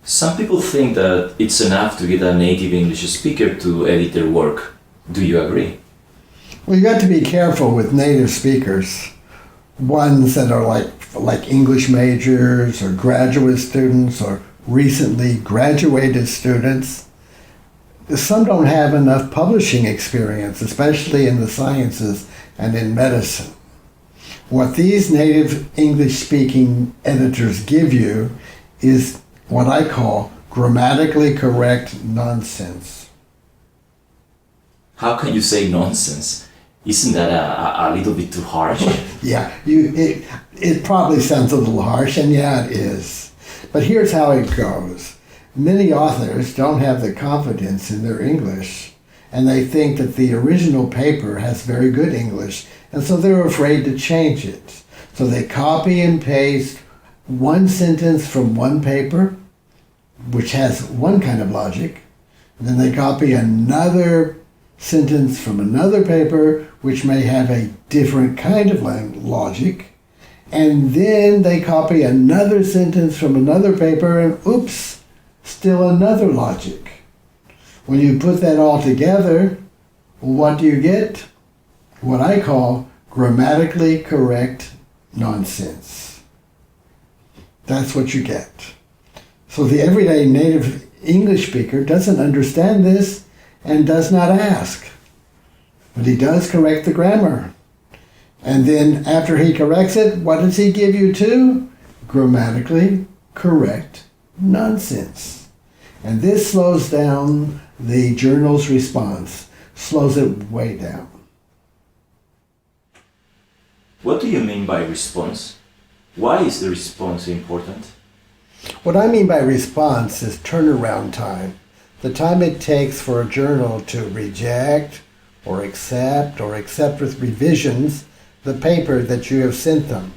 Some people think that it's enough to get a native English speaker to edit their work. Do you agree? Well, you got to be careful with native speakers, ones that are like English majors or graduate students or recently graduated students. Some don't have enough publishing experience, especially in the sciences and in medicine. What these native English-speaking editors give you is what I call grammatically correct nonsense. How can you say nonsense? Isn't that a little bit too harsh? Yeah, it probably sounds a little harsh, and yeah, it is. But here's how it goes. Many authors don't have the confidence in their English, and they think that the original paper has very good English, and so they're afraid to change it. So they copy and paste one sentence from one paper, which has one kind of logic, and then they copy another sentence from another paper, which may have a different kind of logic, and then they copy another sentence from another paper, and oops, still another logic. When you put that all together, what do you get? What I call grammatically correct nonsense. That's what you get. So the everyday native English speaker doesn't understand this and does not ask. But he does correct the grammar. And then after he corrects it, what does he give you too? Grammatically correct nonsense. And this slows down the journal's response, slows it way down. What do you mean by response? Why is the response important? What I mean by response is turnaround time. The time it takes for a journal to reject or accept with revisions the paper that you have sent them.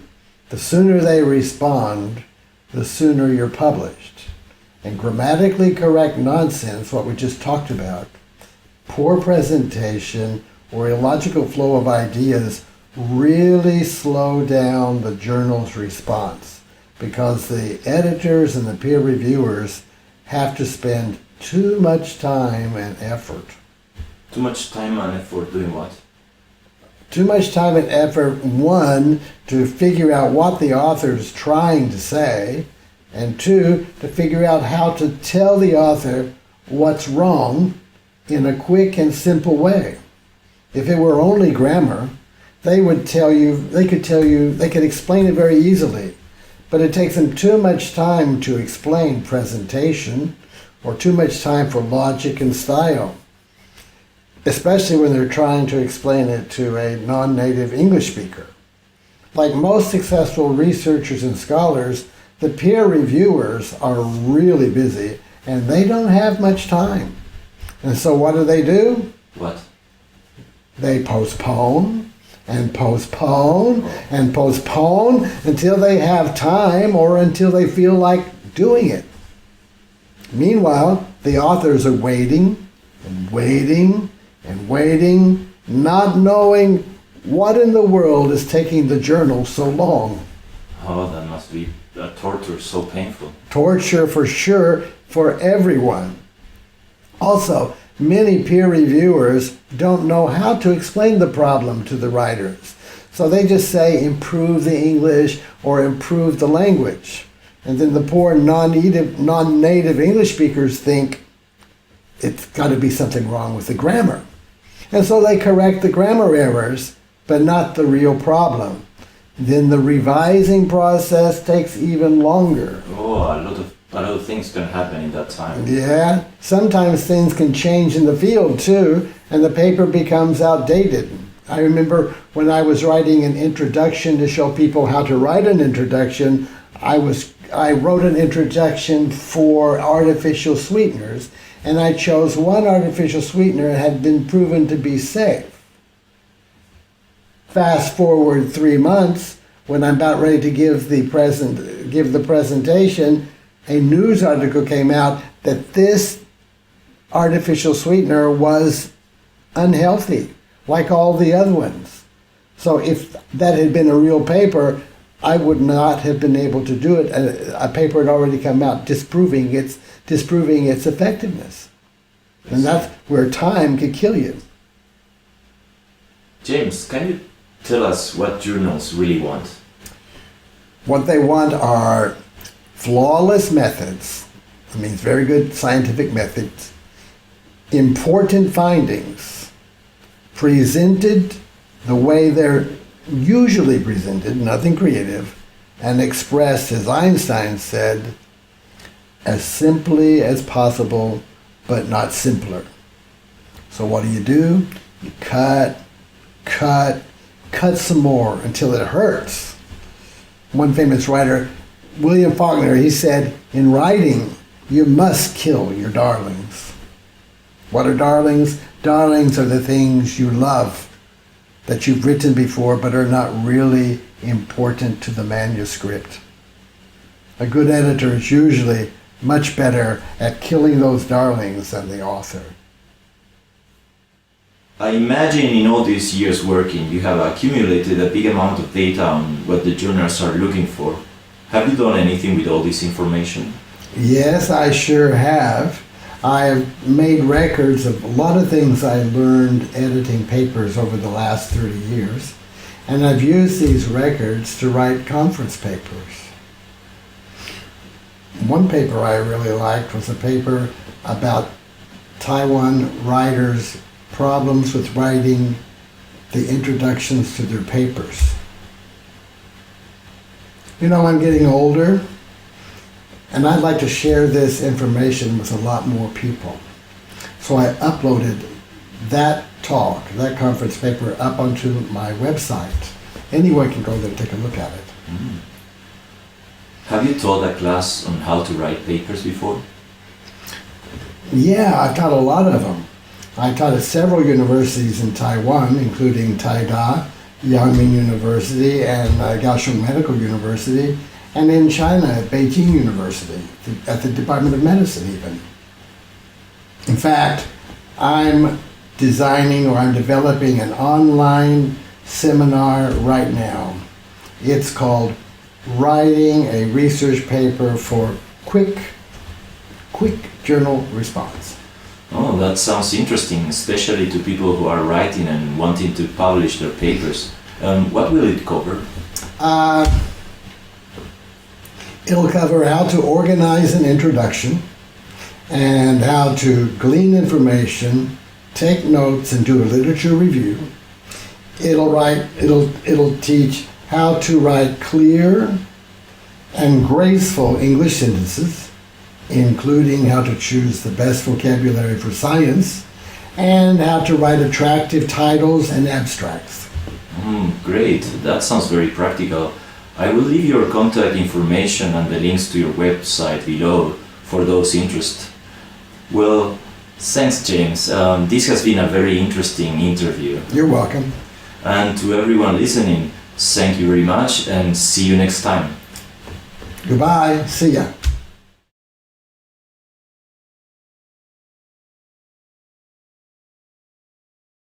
The sooner they respond, the sooner you're published. And grammatically correct nonsense, what we just talked about, poor presentation or illogical flow of ideas really slow down the journal's response because the editors and the peer reviewers have to spend too much time and effort. Too much time and effort doing what? Too much time and effort, one, to figure out what the author is trying to say, and two, to figure out how to tell the author what's wrong in a quick and simple way. If it were only grammar, they could explain it very easily, but it takes them too much time to explain presentation or too much time for logic and style, especially when they're trying to explain it to a non-native English speaker. Like most successful researchers and scholars, the peer reviewers are really busy and they don't have much time. And so what do? What? They postpone and postpone and postpone until they have time or until they feel like doing it. Meanwhile, the authors are waiting and waiting and waiting, not knowing what in the world is taking the journal so long. Oh, that must be a torture, so painful. Torture for sure for everyone. Also, many peer reviewers don't know how to explain the problem to the writers. So they just say improve the English or improve the language. And then the poor non-native English speakers think it's got to be something wrong with the grammar. And so they correct the grammar errors, but not the real problem. Then the revising process takes even longer. Oh, a lot of things can happen in that time. Yeah, sometimes things can change in the field too, and the paper becomes outdated. I remember when I was writing an introduction to show people how to write an introduction, I wrote an introduction for artificial sweeteners, and I chose one artificial sweetener that had been proven to be safe. Fast forward 3 months, when I'm about ready to give the presentation, a news article came out that this artificial sweetener was unhealthy, like all the other ones. So if that had been a real paper, I would not have been able to do it. A paper had already come out disproving its effectiveness. And that's where time could kill you. James, can you tell us what journals really want? What they want are flawless methods. That means very good scientific methods. Important findings. Presented the way they're usually presented, nothing creative, and expressed, as Einstein said, as simply as possible, but not simpler. So what do? You cut some more until it hurts. One famous writer, William Faulkner, he said, in writing, you must kill your darlings. What are darlings? Darlings are the things you love, that you've written before but are not really important to the manuscript. A good editor is usually much better at killing those darlings than the author. I imagine in all these years working, you have accumulated a big amount of data on what the journals are looking for. Have you done anything with all this information? Yes, I sure have. I've made records of a lot of things I learned editing papers over the last 30 years, and I've used these records to write conference papers. One paper I really liked was a paper about Taiwan writers' problems with writing the introductions to their papers. You know, I'm getting older, and I'd like to share this information with a lot more people. So I uploaded that talk, that conference paper, up onto my website. Anyone can go there and take a look at it. Mm. Have you taught a class on how to write papers before? Yeah, I've taught a lot of them. I taught at several universities in Taiwan, including Taida, Yangming University, and Kaohsiung Medical University, and in China at Beijing University, at the Department of Medicine even. In fact, I'm developing an online seminar right now. It's called Writing a Research Paper for Quick Journal Response. Oh, that sounds interesting, especially to people who are writing and wanting to publish their papers. What will it cover? It'll cover how to organize an introduction and how to glean information, take notes, and do a literature review. It'll teach how to write clear and graceful English sentences, including how to choose the best vocabulary for science, and how to write attractive titles and abstracts. Great, that sounds very practical. I will leave your contact information and the links to your website below for those interested. Well, thanks, James. This has been a very interesting interview. You're welcome. And to everyone listening, thank you very much and see you next time. Goodbye. See ya.